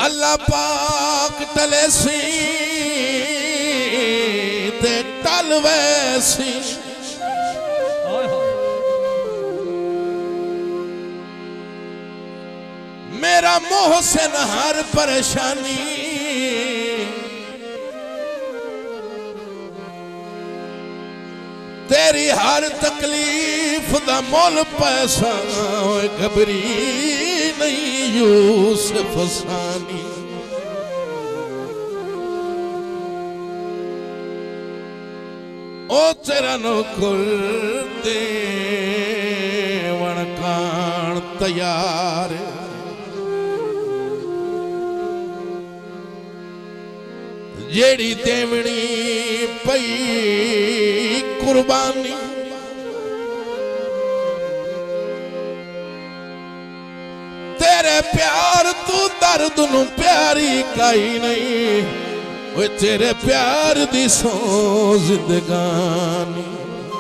अल्लाह पाक टले सी ते टल वैसी मेरा मोहसिन हर परेशानी तेरी हर तकलीफ दा मोल पैसा घबरी नहीं यूसुफ सानी ओ तेरा नौकर देवण कान तैयार जेड़ी देवनी पई कुर्बानी तेरे प्यार तू दर्द नू प्यारी काई नहीं वो तेरे प्यार दी सो जिंदगानी